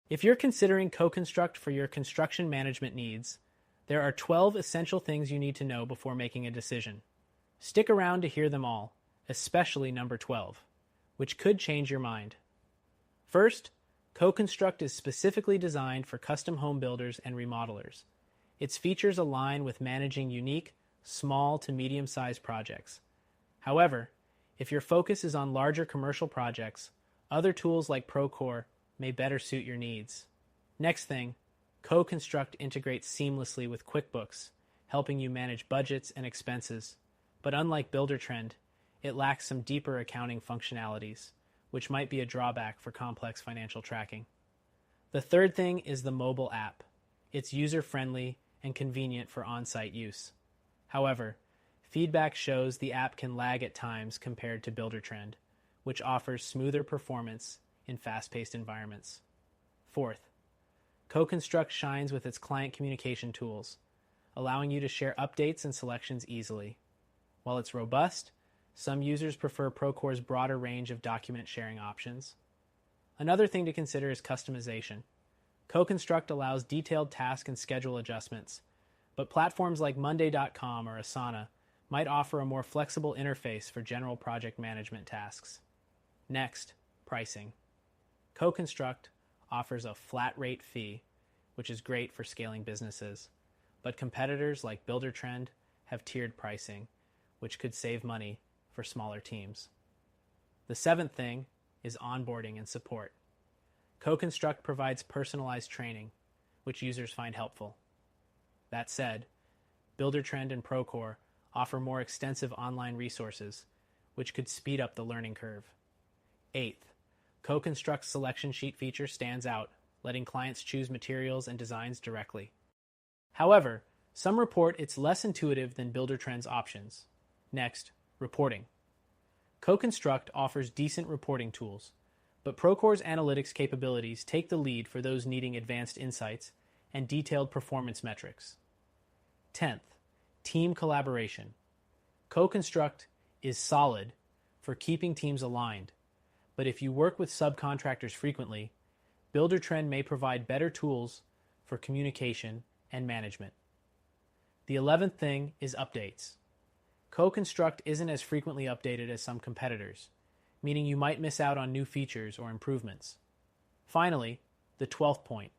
If you're considering CoConstruct for your construction management needs, there are 12 essential things you need to know before making a decision. Stick around to hear them all, especially number 12, which could change your mind. First, CoConstruct is specifically designed for custom home builders and remodelers. Its features align with managing unique, small to medium-sized projects. However, if your focus is on larger commercial projects, other tools like Procore may better suit your needs. Next thing, CoConstruct integrates seamlessly with QuickBooks, helping you manage budgets and expenses. But unlike BuilderTrend, it lacks some deeper accounting functionalities, which might be a drawback for complex financial tracking. The third thing is the mobile app. It's user-friendly and convenient for on-site use. However, feedback shows the app can lag at times compared to BuilderTrend, which offers smoother performance in fast-paced environments. Fourth, CoConstruct shines with its client communication tools, allowing you to share updates and selections easily. While it's robust, some users prefer Procore's broader range of document sharing options. Another thing to consider is customization. CoConstruct allows detailed task and schedule adjustments, but platforms like Monday.com or Asana might offer a more flexible interface for general project management tasks. Next, pricing. CoConstruct offers a flat rate fee, which is great for scaling businesses, but competitors like BuilderTrend have tiered pricing, which could save money for smaller teams. The seventh thing is onboarding and support. CoConstruct provides personalized training, which users find helpful. That said, BuilderTrend and Procore offer more extensive online resources, which could speed up the learning curve. Eighth, CoConstruct's selection sheet feature stands out, letting clients choose materials and designs directly. However, some report it's less intuitive than BuilderTrend's options. Next, reporting. CoConstruct offers decent reporting tools, but Procore's analytics capabilities take the lead for those needing advanced insights and detailed performance metrics. 10th, team collaboration. CoConstruct is solid for keeping teams aligned, but if you work with subcontractors frequently, BuilderTrend may provide better tools for communication and management. The 11th thing is updates. CoConstruct isn't as frequently updated as some competitors, meaning you might miss out on new features or improvements. Finally, the 12th point,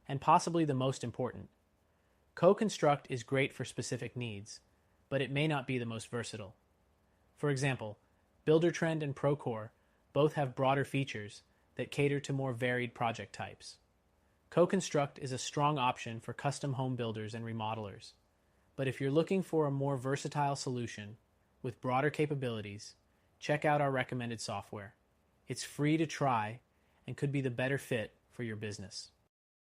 and possibly the most important. CoConstruct is great for specific needs, but it may not be the most versatile. For example, BuilderTrend and Procore both have broader features that cater to more varied project types. CoConstruct is a strong option for custom home builders and remodelers, but if you're looking for a more versatile solution with broader capabilities, check out our recommended software. It's free to try and could be the better fit for your business.